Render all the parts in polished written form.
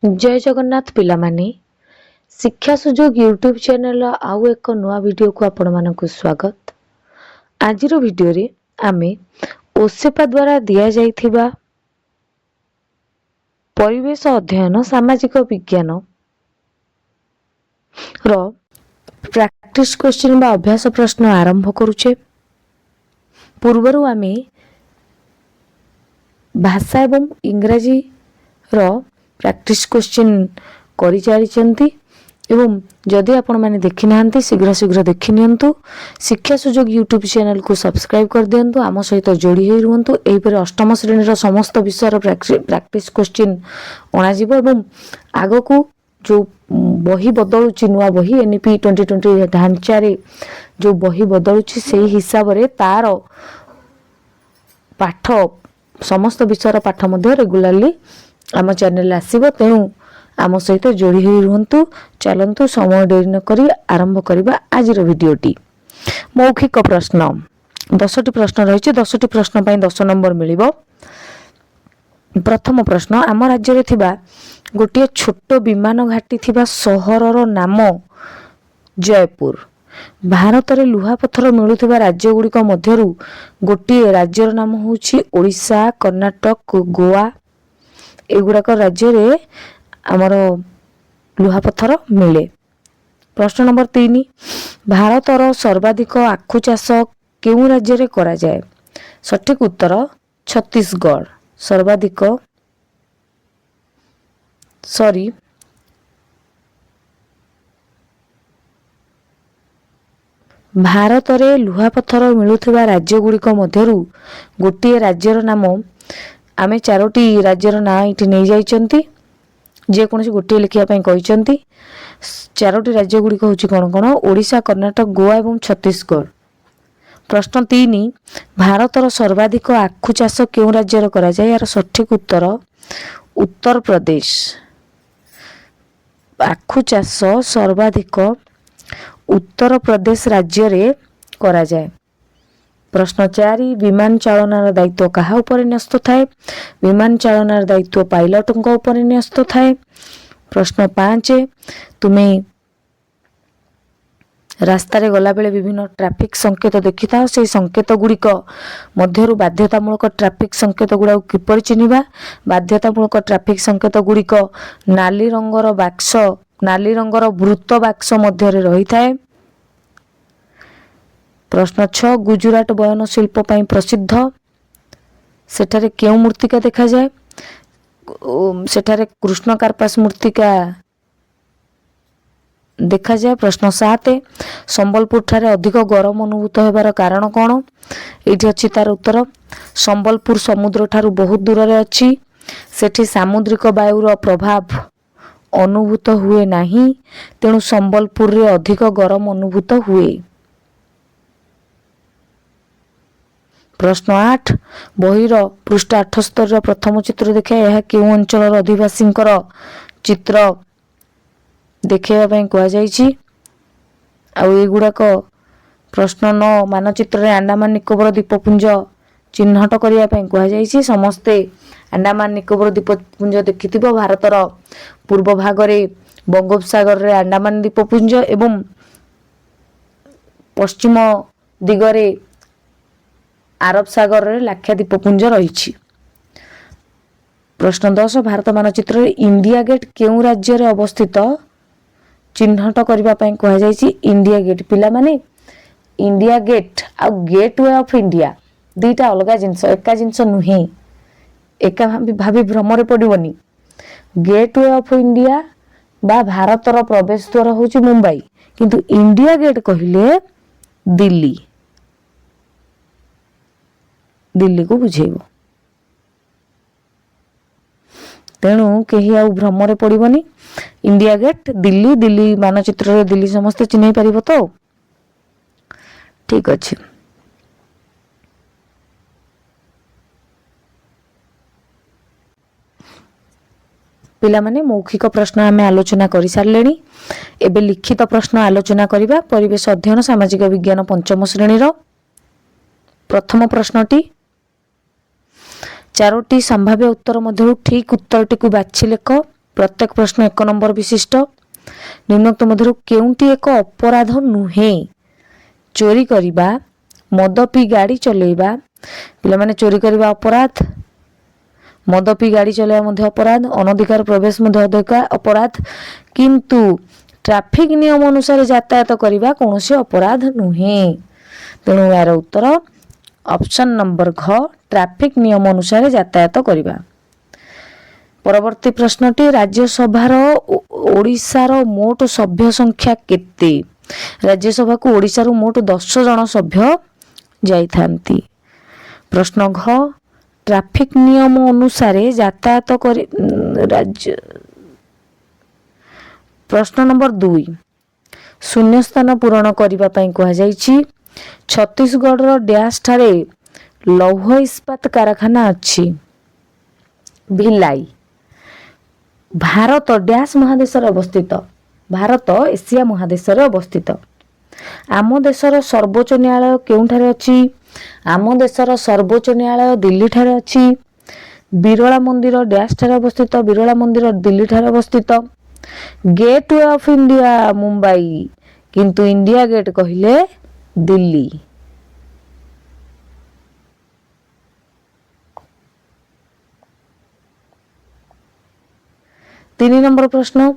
जय जगन्नाथ पिलामाने शिक्षा सुजोग YouTube channel आउ एक नुआ वीडियो को आपण मानक स्वागत। आज वीडियो रे आमे ओसेपा द्वारा दिया जाइथिबा परिवेश अध्ययन सामाजिक विज्ञान रो प्रैक्टिस क्वेश्चन बा अभ्यास प्रश्न आरंभ करूचे। पूर्वरु आमे भाषा एवं इंग्रजी रो प्रैक्टिस क्वेश्चन करि चलिचंती एवं जदि आपण माने देखि नाहंती शीघ्र शीघ्र देखि नियंतु। शिक्षा सुजोग यूट्यूब चैनल को सब्सक्राइब कर दियंतु, आम सहित जोड़ी होई रुहंतु। एही परे अष्टम श्रेणी रो समस्त विषय रो प्रैक्टिस क्वेश्चन अणा जिवो एवं आगो को जो बही बदलुची नुआ बही एनईपी 2020 ढांचा रे जो बही बदलुची सेही हिसाब रे तार पाठ समस्त विषय रो पाठ मध्ये रेगुलरली आम चैनल आसीबो, तेणु आम सहित जोड़ी होई रुहंतु। चलंतु समय डेरी न करी आरंभ करिबा आजिर वीडियोटी। मौखिक प्रश्न 10टी प्रश्न रहिछि। 10टी प्रश्न पई 10 नंबर मिलिबो। प्रथम प्रश्न, आम राज्य रे थिबा गोटे छोट विमान घाटी थिबा सहरर नाम जयपुर। भारत रे लुहा पत्थर मिलुथिबा राज्य गुड़िक मध्यरु गोटे राज्यर नाम होछि ओडिशा, कर्नाटक, गोवा। एगुड़ाक राज्य रे आमर लुहा पत्थर मिले। प्रश्न नंबर 3, भारतर सर्वाधिक आखु चाष केउ राज्य रे करा जाए? सठिक उत्तर छत्तीसगढ़। सर्वाधिक भारत रे लुहा पत्थर मिलुथिबा राज्य गुड़िक मध्यरु गोटे राज्यर नाम आमे 4टी राज्यर ना इठी नै जाइचंती, जे कोनसी गोटे लिखिया पई कहिचंती। 4टी राज्य गुड़िक होछि कोन कोन? ओडिशा, कर्नाटक, गोवा एवं छत्तीसगढ़। प्रश्न 3, भारतर सर्वाधिक आखु चाष केउ राज्य रे करा जाय? यार सठिक उत्तर उत्तर प्रदेश। आखु चाष सर्वाधिक उत्तर प्रदेश राज्य रे करा जाय। प्रश्न 4, विमान चालनार दायित्व कहा उपरे न्यस्त थाए? विमान चालनार दायित्व पायलटଙ୍କ उपरे न्यस्त थाए। प्रश्न 5, तुमे रास्ता रे गला बेले विभिन्न ट्रैफिक संकेत देखि थाओ, से संकेत गुड़िक मध्यरु बाध्यतामूलक ट्रैफिक संकेत गुड़ा किपरि चिन्हिबा? बाध्यतामूलक ट्रैफिक संकेत गुड़िक नाली रंगर बाक्स, नाली रंगर वृत्त बाक्स मध्य रे रही थाए। प्रश्न 6, गुजरात बयन शिल्प पई प्रसिद्ध, सेठारे केउ मूर्तिका देखा जाए? सेठारे कृष्ण कार्पास मूर्तिका देखा जाए। प्रश्न 7, संबलपुर ठारे अधिक गरम अनुभूत हेबार कारण कोन? एठी अछि तार उत्तर, संबलपुर समुद्र ठारू बहुत दूर रे अछि, सेठी सामुद्रिक वायुर प्रभाव अनुभूत हुए नाही, तेणु संबलपुर रे अधिक गरम अनुभूत हुए। प्रश्न 8, बहिर पृष्ठ 78 प्रथम चित्र देखा, यह केउ अंचल अधिवासींकर चित्र देखैबा पई कहा जायछि। आ एगुड़ाक प्रश्न 9, मानचित्र रे अंडमान निकोबर द्वीपपुंज चिन्हट करिया पई कहा जायछि। समस्ते अंडमान निकोबर द्वीपपुंज देखिथिबो। भारतर पूर्व भाग रे बंगोपसागर रे अंडमान द्वीपपुंज एवं पश्चिम दिगरे आरब सागर रे लाक्षा द्वीपपुंज रहिछि। प्रश्न 10, भारत मानचित्र रे इंडिया गेट केउ राज्य रे अवस्थित चिन्हट करिबा पई कहा जायछि? India gate. पिला माने इंडिया गेट आ गेटवे ऑफ इंडिया दुईटा अलगा जिंस, एका जिंस नुहे, एका भाबी भ्रमरे पड़िबनी। गेटवे ऑफ इंडिया बा भारतर प्रवेश द्वार होछि मुंबई, किंतु इंडिया गेट कहिले दिल्ली, दिल्ली को बुझेइबो। तेणु केही आउ भ्रमरे पड़िबनी। इंडिया गेट दिल्ली, दिल्ली मानचित्र रे दिल्ली समस्त चिन्है परिबो तो? ठीक अछि। पिला माने मौखिक प्रश्न आमे आलोचना करि सारलेनी। एबे लिखित प्रश्न आलोचना करिबा। परिवेश अध्ययन सामाजिक विज्ञान पंचम श्रेणी रो प्रथम प्रश्नटी, 4टी संभाव्य उत्तर मध्यरु ठीक उत्तरटी को बाछि लेख। प्रत्येक प्रश्न 1 नंबर विशिष्ट। निम्नोक्त मध्यरु केउंटी एक अपराध नुहे? चोरी करिबा, मद पी गाड़ी चलेबा, पिला माने चोरी करिबा अपराध, मद पी गाड़ी चलेबा मध्य अपराध, अनधिकार प्रवेश मध्य अपराध, किंतु ट्रैफिक नियम अनुसार यातायात करिबा कोनोसी अपराध नुहे। तेणु यार उत्तर ऑप्शन नंबर घ, ट्रैफिक नियम अनुसार यातायात करिबा। परवर्ती प्रश्नटी राज्यसभार ओडिशार मोट सभ्य संख्या केते? राज्यसभा को ओडिशार मोट 10 जन सभ्य जाइथांती। प्रश्न घ, ट्रैफिक नियम अनुसार यातायात करि राज्य। प्रश्न नंबर 2, शून्य स्थान पूरण करबा पई कहा जाईछि। छत्तीसगढ़ रो डैश ठारे लौह इस्पात कारखाना अछि। भिलाई। भारत डैश महादेश अवस्थित। भारत एशिया महादेश अवस्थित। आम देशर सर्वोच्च न्यायालय केउठारे अछि? आम देशर सर्वोच्च न्यायालय दिल्ली ठारे अछि। बिरला मंदिर डैश ठारे अवस्थित। बिरला मंदिर दिल्ली ठारे अवस्थित। गेटवे ऑफ इंडिया मुंबई, किंतु इंडिया गेट कहिले दिल्ली। 3 नंबर प्रश्न,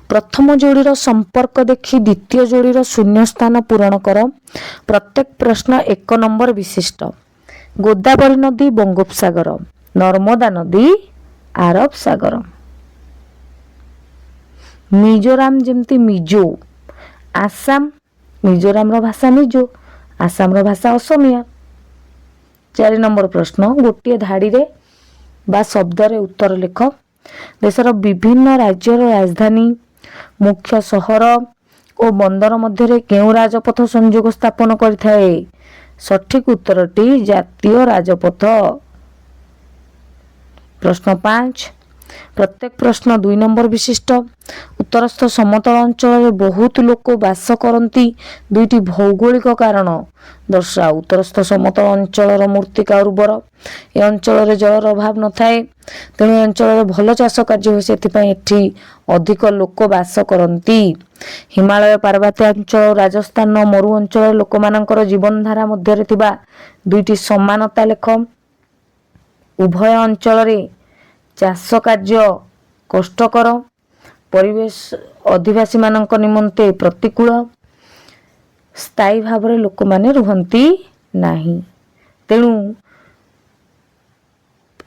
प्रथम जोड़ीर संपर्क देखि द्वितीय जोड़ीर शून्य स्थान पूरण कर। प्रत्येक प्रश्न 1 नंबर विशिष्ट। गोदावरी नदी बंगोपसागर, नर्मदा नदी आरब सागर। मिजोराम जेमती मिजो, आसाम, मिजोराम रो भाषा मिजो, आसाम रो भाषा असमिया। 4 नंबर प्रश्न, गोटे धाड़ी रे बा शब्द रे उत्तर लेख। देशर विभिन्न राज्यर राजधानी, मुख्य सहर और बंदर मध्य केउ राजपथ संयोग स्थापन करिथाए? सठिक उत्तरटी जातीय राजपथ। प्रश्न 5, प्रत्येक प्रश्न 2 नंबर विशिष्ट। उत्तरस्थ समतल अंचल बहुत लोक बास करती, दुईटी भौगोलिक कारण दर्शाओ। उत्तरस्थ समतल अंचल मूर्तिका उर्वर, ए अंचल जलर अभाव न थाए, तेणु अंचल भल चाष कार्य हुए, से एठी अधिक लोक बास करती। हिमालय पार्वत्य अंचल, राजस्थान मरु अंचल लोक मानकर जीवन धारा मध्य थिबा दुईटी समानता लेख। उभय अंचल रे चाष कार्य कष्टकर, परिवेश अधिवासी मानक निमंते प्रतिकूल, स्थायी भाव रे लोक माने रुहंती नाही। तेणु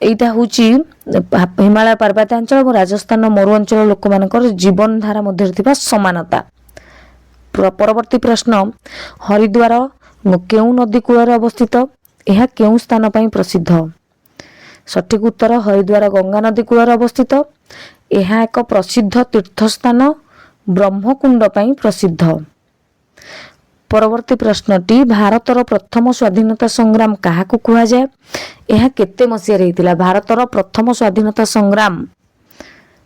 एटा होची हिमालय पर्वत अंचल और राजस्थान मरु अंचल लोक मानकर जीवन धारा मध्य थिबा समानता। परवर्ती प्रश्न, हरिद्वार केउ नदी कूल अवस्थित? यह केउ स्थान पई प्रसिद्ध? सठिक उत्तर हरिद्वार गंगा नदी कूल अवस्थित। यह एक प्रसिद्ध तीर्थस्थान, ब्रह्मकुंड पई प्रसिद्ध। परवर्ती प्रश्नटी, भारतर प्रथम स्वाधीनता संग्राम काहाकु कुहा जाय? यह केते मसिया रहितिला? भारतर प्रथम स्वाधीनता संग्राम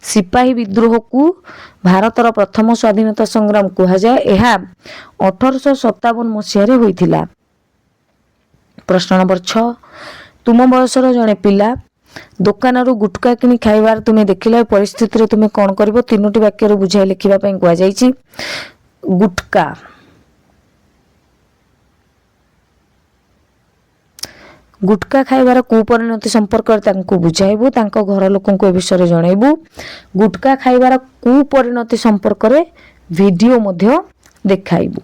सिपाही विद्रोह को भारतर प्रथम स्वाधीनता संग्राम कुहा जाय। यह 1857 मसिया रे होइतिला। प्रश्न नंबर 6, तुम बयसर जने पिला दुकानरू गुटका किनी खाइबार तुमे देखिला परिस्थिति रे तुमे कोन करबो? 3टी वाक्य रे बुझाई लिखिबा पई कुआ जाईची। गुटका, गुटका खाइबार कुपरिणति संपर्क तांको बुझाइबु, तांको घर लोकन को ए विषय जणाइबु। गुटका खाइबार कुपरिणति संपर्क रे वीडियो मध्य देखाइबु।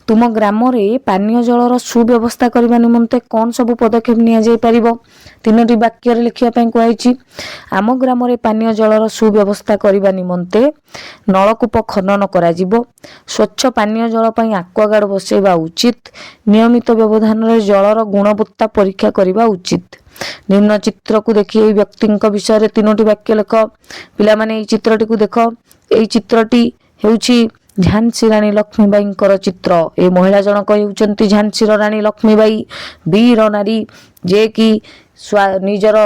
तुम ग्राम रे पानीय जलर सुव्यवस्था करबा निमंते कौन सब पदक्षेप निया जाय परिबो? 3टी वाक्य रे लिखिया पई कुआइची। आम ग्राम रे पानीय जलर सुव्यवस्था करबा निमंते नलकूप खनन करा जिवो, स्वच्छ पानीय जल पई एक्वागार्ड बसेबा उचित, नियमित व्यवधान रे जलर गुणवत्ता परीक्षा करबा उचित। निम्न चित्र को देखि ए व्यक्तिଙ୍କ विषय रे 3टी वाक्य लेख। पिला माने ए चित्रटी को देखो, ए चित्रटी हेउची झांसी रानी लक्ष्मीबाई चित्र। ए महिला जनक हेउचंती झांसी रानी लक्ष्मीबाई, वीर नारी जे कि निजर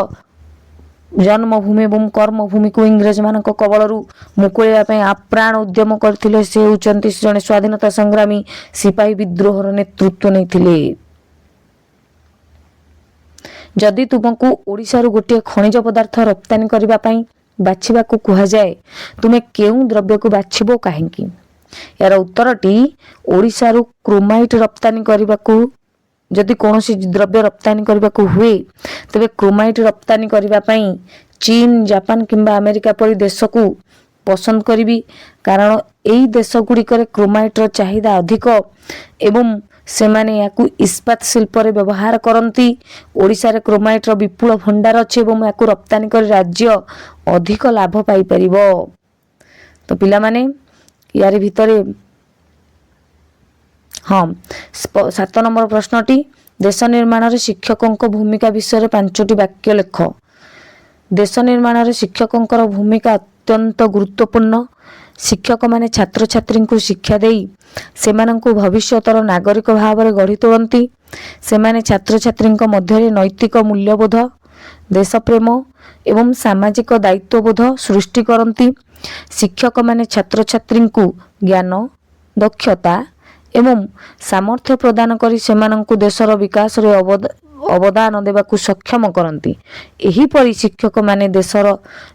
जन्मभूमि एवं कर्मभूमि को इंग्रेज मान कबलरू मुकुलिया आप्राण उद्यम करथिले। से हेउचंती जने स्वाधीनता संग्रामी, सिपाही विद्रोहर नेतृत्व नैथिले। जदि तुमको ओडिशारू गोटे खनिज पदार्थ रप्तानी करबा पई बाछिबाकू कुहाଯାए तुमे केउं द्रव्य को बाछिबो काहेकि? यार उत्तरटी ओडिशारू क्रोमाइट रप्तानी करबाकू जदि कौनसी द्रव्य रप्तानी करबाकू हुए तबे क्रोमाइट रप्तानी करबा पई चीन, जापान किंबा अमेरिका परि देश को पसंद करी, कारण यही देश गुड़िकर क्रोमाइटर चाहिदा अधिक एवं से माने याकू इस्पात शिल्प रे व्यवहार करती। ओडिशा रे क्रोमाइटर विपुल भंडार अच्छे एवं याकू रप्तानी कर राज्य अधिक लाभ पाई परिबो। तो पिला माने यार भितरे हाँ 7 नंबर प्रश्नटी देश निर्माण रे शिक्षकों भूमिका विषय 5टी वाक्य लेख। देश निर्माण रे शिक्षकों भूमिका अत्यंत गुरुत्वपूर्ण। शिक्षक माने छात्र छात्री को शिक्षा देई सेमानंकु भविष्यतर नागरिक भाव में गढ़ी तोड़ती। सेमाने छात्र छात्री मध्य नैतिक मूल्यबोध, देशप्रेम एवं सामाजिक दायित्वबोध सृष्टि करती। शिक्षक माने छात्र छात्री को ज्ञान, दक्षता एवं सामर्थ्य प्रदान करी सेमानंकु देशर विकास रे अवदान देवाकू सक्षम करती। एही परि शिक्षक माने देशर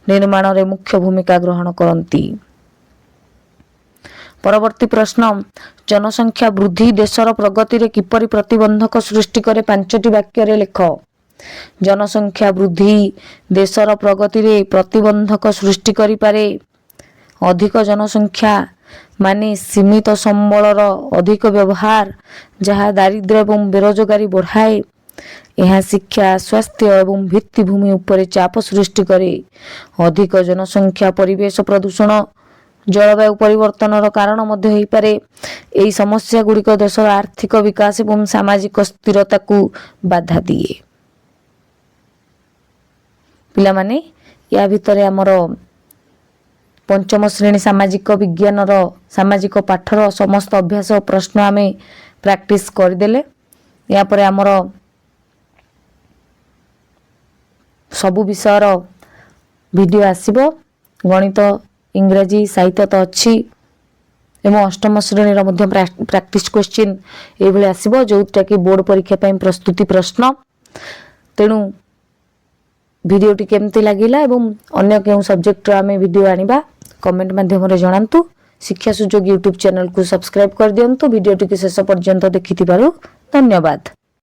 निर्माण रे मुख्य भूमिका ग्रहण करती। परवर्ती प्रश्न जनसंख्या वृद्धि देशर प्रगति रे किपरि प्रतिबंधक सृष्टि करे 5टी वाक्य रे लेख। जनसंख्या वृद्धि देशर प्रगति रे प्रतिबंधक सृष्टि करि पारे। अधिक जनसंख्या माने सीमित संबलर अधिक व्यवहार जहाँ दारिद्र्य एवं बेरोजगारी बढ़ाए। यह शिक्षा, स्वास्थ्य एवं भित्तिभूमि उपर चाप सृष्टि करे। अधिक जनसंख्या परिवेश प्रदूषण, जलवायु परिवर्तन कारण मध्य होई पारे। एही समस्या गुड़िक देशर आर्थिक विकास एवं सामाजिक स्थिरता को बाधा दिए। पिला माने या भितरे हमर पंचम श्रेणी सामाजिक विज्ञान सामाजिक पाठर समस्त अभ्यास प्रश्न आमे प्रैक्टिस करदेले। या परे हमर सबु विषयर वीडियो आसीबो। गणित, इंग्रजी, साहित्य तो अच्छी एवं अष्टम श्रेणी मध्य प्रैक्टिस क्वेश्चन ये आसीबो जोटा कि बोर्ड परीक्षा पई प्रस्तुति प्रश्न। तेणु वीडियोटी केमती लागिला एवं अन्य केउ सब्जेक्ट आमे वीडियो आनिबा कमेंट माध्यम रे जणांतु। शिक्षा सुजोग यूट्यूब चैनल को सब्सक्राइब कर दियंतु। वीडियोटी के शेष पर्यंत देखिथिबारु धन्यवाद।